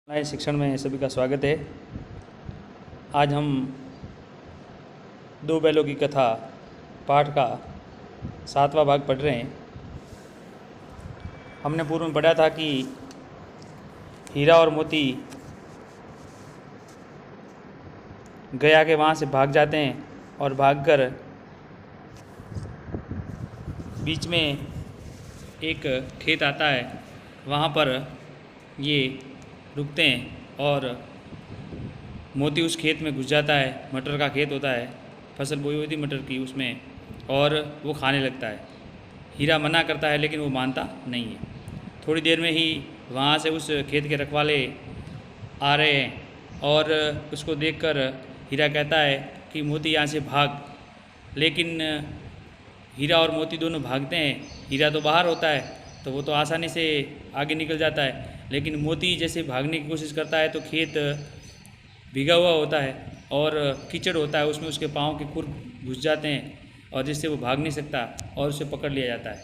नए शिक्षण में सभी का स्वागत है। आज हम दो बैलों की कथा पाठ का 7वां भाग पढ़ रहे हैं। हमने पूर्व में पढ़ा था कि हीरा और मोती गया के वहाँ से भाग जाते हैं और भागकर बीच में एक खेत आता है, वहाँ पर ये रुकते हैं और मोती उस खेत में घुस जाता है। मटर का खेत होता है, फसल बोई हुई थी मटर की उसमें, और वो खाने लगता है। हीरा मना करता है लेकिन वो मानता नहीं है। थोड़ी देर में ही वहाँ से उस खेत के रखवाले आ रहे हैं और उसको देखकर हीरा कहता है कि मोती यहाँ से भाग। लेकिन हीरा और मोती दोनों भागते हैं। हीरा तो बाहर होता है तो वो तो आसानी से आगे निकल जाता है, लेकिन मोती जैसे भागने की कोशिश करता है तो खेत भीगा हुआ होता है और कीचड़ होता है, उसमें उसके पाँव के खुर घुस जाते हैं और जिससे वो भाग नहीं सकता और उसे पकड़ लिया जाता है।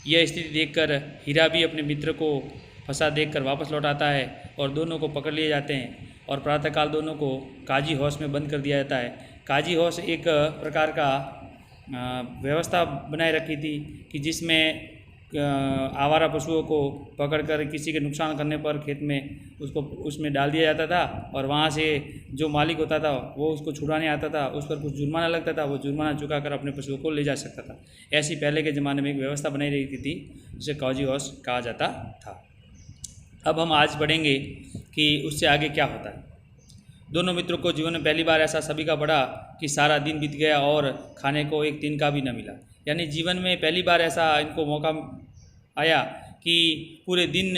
यह स्थिति देखकर हीरा भी अपने मित्र को फंसा देखकर वापस लौट आता है और दोनों को पकड़ लिए जाते हैं और प्रातःकाल दोनों को काजी हाउस में बंद कर दिया जाता है। काजी हाउस एक प्रकार का व्यवस्था बनाए रखी थी कि जिसमें आवारा पशुओं को पकड़कर किसी के नुकसान करने पर खेत में उसको उसमें डाल दिया जाता था और वहाँ से जो मालिक होता था वो उसको छुड़ाने आता था, उस पर कुछ जुर्माना लगता था, वो जुर्माना चुकाकर अपने पशुओं को ले जा सकता था। ऐसी पहले के ज़माने में एक व्यवस्था बनाई रही थी जिसे काजी हाउस कहा जाता था। अब हम आज पढ़ेंगे कि उससे आगे क्या होता है। दोनों मित्रों को जीवन में पहली बार ऐसा सभी का पड़ा कि सारा दिन बीत गया और खाने को एक दिन का भी न मिला। यानी जीवन में पहली बार ऐसा इनको मौका आया कि पूरे दिन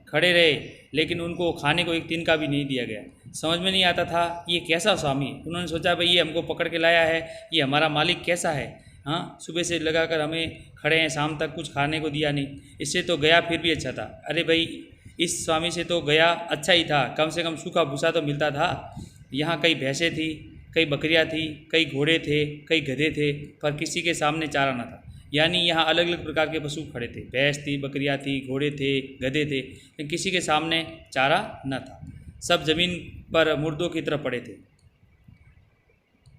खड़े रहे लेकिन उनको खाने को एक दिन का भी नहीं दिया गया। समझ में नहीं आता था ये कैसा स्वामी। उन्होंने सोचा भाई ये हमको पकड़ के लाया है, ये हमारा मालिक कैसा है। हाँ, सुबह से लगाकर हमें खड़े हैं, शाम तक कुछ खाने को दिया नहीं। इससे तो गया फिर भी अच्छा था। अरे भाई इस स्वामी से तो गया अच्छा ही था, कम से कम सूखा भूसा तो मिलता था। यहाँ कई भैंसें थी, कई बकरियाँ थी, कई घोड़े थे, कई गधे थे, पर किसी के सामने चारा न था। यानी यहाँ अलग अलग प्रकार के पशु खड़े थे, भैंस थी, बकरियाँ थी, घोड़े थे, गधे थे, लेकिन किसी के सामने चारा न था। सब जमीन पर मुर्दों की तरफ पड़े थे।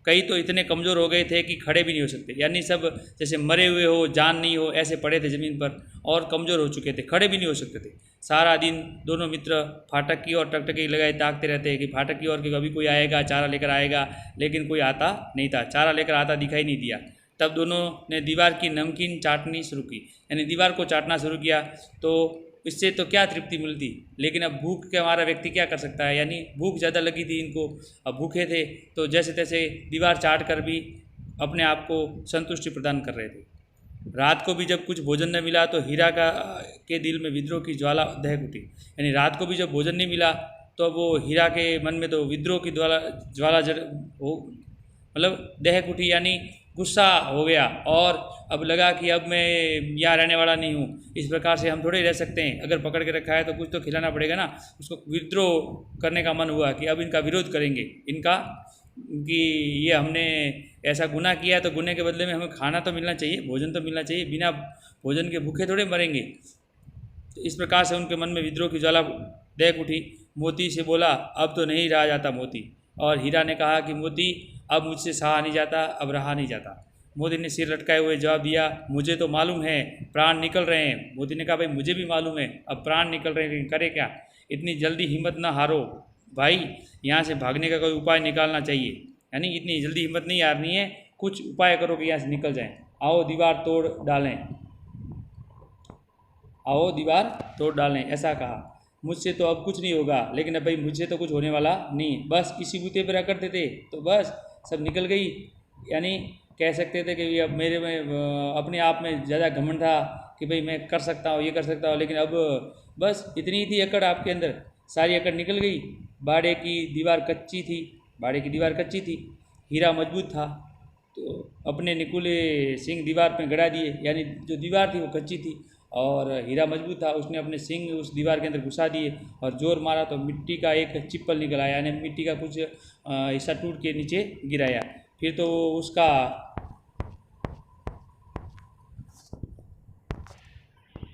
कई तो इतने कमज़ोर हो गए थे कि खड़े भी नहीं हो सकते। यानी सब जैसे मरे हुए हो, जान नहीं हो, ऐसे पड़े थे ज़मीन पर और कमज़ोर हो चुके थे, खड़े भी नहीं हो सकते थे। सारा दिन दोनों मित्र फाटक की ओर टकटकी लगाए ताकते रहते हैं कि फाटक की ओर कि कभी कोई आएगा, चारा लेकर आएगा, लेकिन कोई आता नहीं था, चारा लेकर आता दिखाई नहीं दिया। तब दोनों ने दीवार की नमकीन चाटनी शुरू की, यानी दीवार को चाटना शुरू किया। तो इससे तो क्या तृप्ति मिलती, लेकिन अब भूख के हमारा व्यक्ति क्या कर सकता है। यानी भूख ज़्यादा लगी थी इनको, अब भूखे थे तो जैसे तैसे दीवार चाट कर भी अपने आप को संतुष्टि प्रदान कर रहे थे। रात को भी जब कुछ भोजन न मिला तो हीरा के दिल में विद्रोह की ज्वाला दहक उठी। यानी रात को भी जब भोजन नहीं मिला तो वो हीरा के मन में तो विद्रोह की ज्वाला मतलब दहक उठी, यानी गुस्सा हो गया और अब लगा कि अब मैं यहाँ रहने वाला नहीं हूँ। इस प्रकार से हम थोड़े रह सकते हैं, अगर पकड़ के रखा है तो कुछ तो खिलाना पड़ेगा ना। उसको विद्रोह करने का मन हुआ कि अब इनका विरोध करेंगे, इनका कि ये हमने ऐसा गुनाह किया है तो गुनाह के बदले में हमें खाना तो मिलना चाहिए, भोजन तो मिलना चाहिए, बिना भोजन के भूखे थोड़े मरेंगे। तो इस प्रकार से उनके मन में विद्रोह की ज्वाला दहक उठी। मोती से बोला अब तो नहीं रहा जाता मोती, और हीरा ने कहा कि मोती अब मुझसे सहा नहीं जाता, अब रहा नहीं जाता। मोती ने सिर लटकाए हुए जवाब दिया मुझे तो मालूम है प्राण निकल रहे हैं। मोती ने कहा भाई मुझे भी मालूम है अब प्राण निकल रहे हैं, लेकिन करे क्या। इतनी जल्दी हिम्मत ना हारो भाई, यहाँ से भागने का कोई उपाय निकालना चाहिए। यानी इतनी जल्दी हिम्मत नहीं हारनी है, कुछ उपाय करो कि यहाँ से निकल जाएं। आओ दीवार तोड़ डालें, आओ दीवार तोड़ डालें, ऐसा कहा। मुझसे तो अब कुछ नहीं होगा, लेकिन अब भाई मुझसे तो कुछ होने वाला नहीं। बस इसी बूते पर करते थे तो बस सब निकल गई। यानी कह सकते थे कि अब मेरे में अपने आप में ज़्यादा घमंड था कि भाई मैं कर सकता हूँ, ये कर सकता हूँ, लेकिन अब बस इतनी ही थी अकड़ आपके अंदर, सारी अकड़ निकल गई। बाड़े की दीवार कच्ची थी, बाड़े की दीवार कच्ची थी, हीरा मजबूत था तो अपने निकुले सिंह दीवार पे गड़ा दिए। यानी जो दीवार थी वो कच्ची थी और हीरा मजबूत था, उसने अपने सिंह उस दीवार के अंदर घुसा दिए और जोर मारा तो मिट्टी का एक चिप्पल निकल आया, यानी मिट्टी का कुछ हिस्सा टूट के नीचे गिराया। फिर तो उसका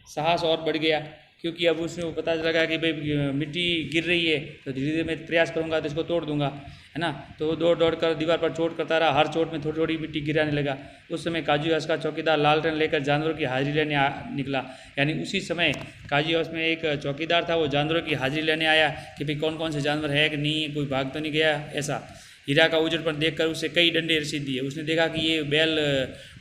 साहस और बढ़ गया क्योंकि अब उसने पता लगा कि भाई मिट्टी गिर रही है तो धीरे धीरे मैं प्रयास करूँगा तो इसको तोड़ दूंगा, है ना। तो वो दौड़ दौड़ कर दीवार पर चोट करता रहा, हर चोट में थोड़ी थोड़ी मिट्टी गिराने लगा। उस समय काजू हाउस का चौकीदार लालटेन लेकर जानवरों की हाजिरी लेने निकला। यानी उसी समय काजू हाउस में एक चौकीदार था, वो जानवरों की हाजिरी लेने आया कि भाई कौन कौन से जानवर है कि नहीं, कोई भाग तो नहीं गया। ऐसा हीरा का उजड़पन देखकर उसे कई डंडे रसीद दिए। उसने देखा कि ये बैल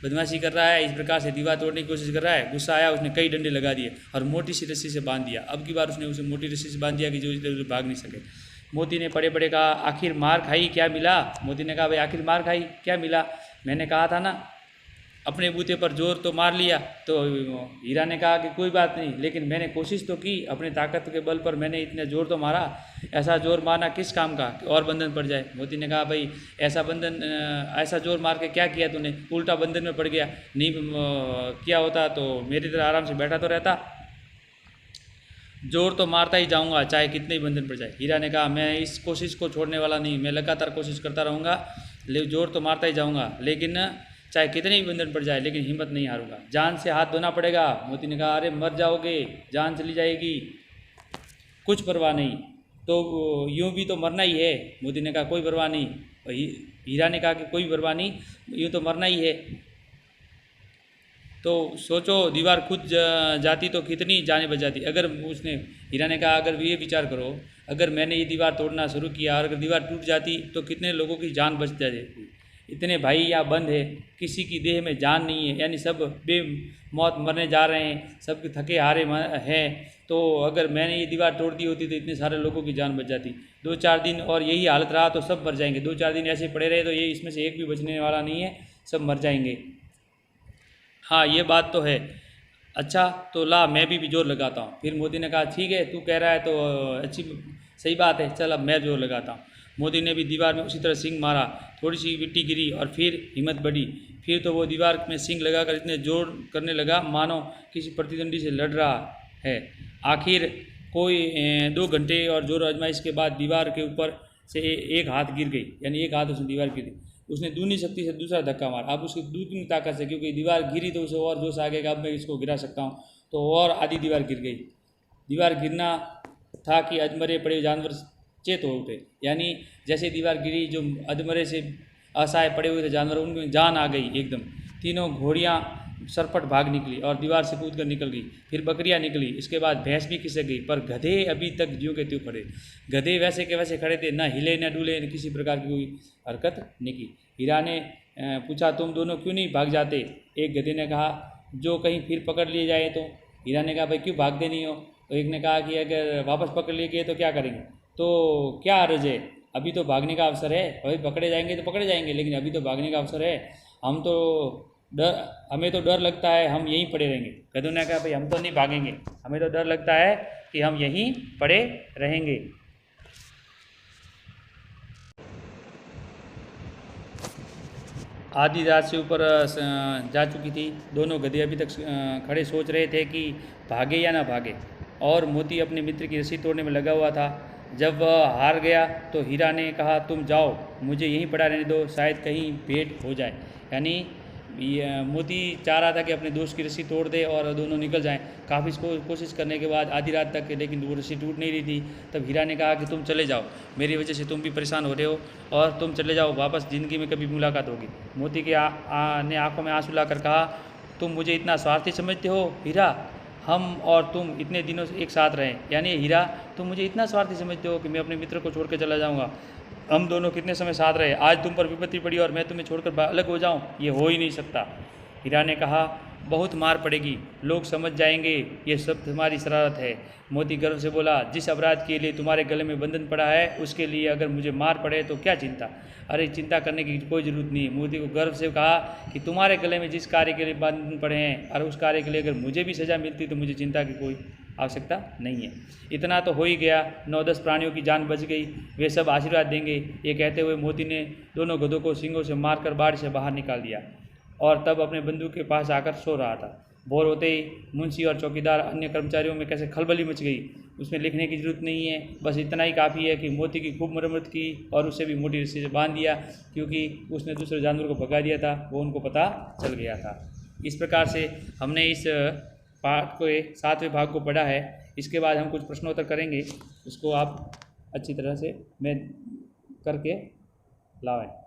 बदमाशी कर रहा है, इस प्रकार से दीवार तोड़ने की कोशिश कर रहा है। गुस्सा आया, उसने कई डंडे लगा दिए और मोटी सी रस्सी से बांध दिया। अब की बार उसने उसे मोटी रस्सी से बांध दिया कि जो इधर उधर भाग नहीं सके। मोती ने पड़े पड़े कहा, आखिर मार खाई क्या मिला। मोती ने कहा, भाई आखिर मार खाई क्या मिला, मैंने कहा था ना अपने बूते पर जोर तो मार लिया। तो हीरा ने कहा कि कोई बात नहीं, लेकिन मैंने कोशिश तो की, अपनी ताकत के बल पर मैंने इतना जोर तो मारा। ऐसा जोर मारना किस काम का कि और बंधन पड़ जाए। मोती ने कहा, भाई ऐसा जोर मार के क्या किया तूने, उल्टा बंधन में पड़ गया। नहीं किया होता तो मेरी तरह आराम से बैठा तो रहता। जोर तो मारता ही जाऊंगा चाहे कितने ही बंधन पड़ जाए। हीरा ने कहा, मैं इस कोशिश को छोड़ने वाला नहीं, मैं लगातार कोशिश करता रहूँगा, जोर तो मारता ही जाऊँगा, लेकिन चाहे कितने भी बंधन पड़ जाए, लेकिन हिम्मत नहीं हारूंगा। जान से हाथ धोना पड़ेगा। मोती ने कहा, अरे मर जाओगे, जान चली जाएगी, कुछ परवाह नहीं, तो यूँ भी तो मरना ही है। मोती ने कहा, कोई परवाह नहीं। हीरा ने कहा कि कोई परवाह नहीं, यूँ तो मरना ही है। तो सोचो, दीवार खुद जाती तो कितनी जानें बच जाती। अगर उसने हीरा ने कहा, अगर ये विचार करो, अगर मैंने ये दीवार तोड़ना शुरू किया और अगर दीवार टूट जाती तो कितने लोगों की जान बच जाती। इतने भाई यहाँ बंद है, किसी की देह में जान नहीं है, यानी सब बेमौत मरने जा रहे हैं, सब थके हारे हैं। तो अगर मैंने ये दीवार तोड़ दी होती तो इतने सारे लोगों की जान बच जाती। 2-4 दिन और यही हालत रहा तो सब मर जाएंगे। 2-4 दिन ऐसे पड़े रहे तो ये इसमें से एक भी बचने वाला नहीं है, सब मर जाएंगे। हाँ, ये बात तो है। अच्छा तो ला मैं भी जोर लगाता हूँ। फिर मोदी ने कहा, ठीक है, तू कह रहा है तो अच्छी सही बात है, चल अब मैं जोर लगाता हूँ। मोदी ने भी दीवार में उसी तरह सींग मारा, थोड़ी सी मिट्टी गिरी और फिर हिम्मत बढ़ी। फिर तो वो दीवार में सींग लगाकर इतने जोर करने लगा मानो किसी प्रतिद्वंदी से लड़ रहा है। आखिर कोई 2 घंटे और जोर आजमाइश के बाद दीवार के ऊपर से एक हाथ गिर गई, यानी एक हाथ उसने दीवार गिरी। उसने दूनी शक्ति से दूसरा धक्का मारा, अब उसकी दूसरी ताकत से, क्योंकि दीवार गिरी तो उसे और जोश आ गया कि अब मैं इसको गिरा सकता हूँ। तो और आधी दीवार गिर गई। दीवार गिरना था कि अधमरे पड़े जानवर चेत हो उठे। यानी जैसे दीवार गिरी, जो अधमरे से असहाय पड़े हुए थे जानवर, उनमें जान आ गई एकदम। तीनों घोड़ियाँ सरपट भाग निकली और दीवार से कूद कर निकल गई। फिर बकरियाँ निकली, इसके बाद भैंस भी खिसक गई, पर गधे अभी तक ज्यों के त्यों खड़े। गधे वैसे के वैसे खड़े थे, न हिले न डूले, न किसी प्रकार की कोई हरकत नहीं की। हीरा ने पूछा, तुम दोनों क्यों नहीं भाग जाते। एक गधे ने कहा, जो कहीं फिर पकड़ लिए जाए तो। हीरा ने कहा, भाई क्यों भागते नहीं हो। तो एक ने कहा कि अगर वापस पकड़ लिए गए तो क्या करेंगे। तो क्या अर्ज है, अभी तो भागने का अवसर है, अभी पकड़े जाएंगे तो पकड़े जाएंगे, लेकिन अभी तो भागने का अवसर है। हमें तो डर लगता है हम यहीं पड़े रहेंगे। गधों ने कहा, भाई हम तो नहीं भागेंगे, हमें तो डर लगता है कि हम यहीं पड़े रहेंगे। आधी रात से ऊपर जा चुकी थी। दोनों गधे अभी तक खड़े सोच रहे थे कि भागे या ना भागे, और मोती अपने मित्र की रस्सी तोड़ने में लगा हुआ था। जब वह हार गया तो हीरा ने कहा, तुम जाओ, मुझे यहीं पड़ा रहने दो, शायद कहीं भेंट हो जाए। यानी मोती चाह रहा था कि अपने दोस्त की रस्सी तोड़ दे और दोनों निकल जाएं। काफ़ी कोशिश करने के बाद आधी रात तक, लेकिन वो रस्सी टूट नहीं रही थी। तब हीरा ने कहा कि तुम चले जाओ, मेरी वजह से तुम भी परेशान हो रहे हो, और तुम चले जाओ, वापस ज़िंदगी में कभी मुलाकात होगी। मोती के ने आंखों में आंसू लाकर कहा, तुम मुझे इतना स्वार्थी समझते हो हीरा, हम और तुम इतने दिनों से एक साथ रहें। यानी हीरा, तुम मुझे इतना स्वार्थी समझते हो कि मैं अपने मित्र को छोड़ कर चला जाऊँगा। हम दोनों कितने समय साथ रहे, आज तुम पर विपत्ति पड़ी और मैं तुम्हें छोड़कर अलग हो जाऊं, ये हो ही नहीं सकता। हीरा ने कहा, बहुत मार पड़ेगी, लोग समझ जाएंगे ये सब तुम्हारी शरारत है। मोती गर्व से बोला, जिस अपराध के लिए तुम्हारे गले में बंधन पड़ा है, उसके लिए अगर मुझे मार पड़े तो क्या चिंता। अरे चिंता करने की कोई ज़रूरत नहीं। मोती को गर्व से कहा कि तुम्हारे गले में जिस कार्य के लिए बंधन पड़े हैं, और उस कार्य के लिए अगर मुझे भी सज़ा मिलती तो मुझे चिंता की कोई आवश्यकता नहीं है। इतना तो हो ही गया, 9-10 प्राणियों की जान बच गई, वे सब आशीर्वाद देंगे। ये कहते हुए मोती ने दोनों गधों को सींगों से मारकर बाड़ से बाहर निकाल दिया, और तब अपने बंदूक के पास आकर सो रहा था। भोर होते ही मुंशी और चौकीदार अन्य कर्मचारियों में कैसे खलबली मच गई, उसमें लिखने की जरूरत नहीं है। बस इतना ही काफ़ी है कि मोती की खूब मरम्मत की और उसे भी मोटी रस्सी से बांध दिया, क्योंकि उसने दूसरे जानवर को भगा दिया था, वो उनको पता चल गया था। इस प्रकार से हमने इस पाठ को 7वें भाग को पढ़ा है। इसके बाद हम कुछ प्रश्नोत्तर करेंगे, उसको आप अच्छी तरह से मैं करके लाएं।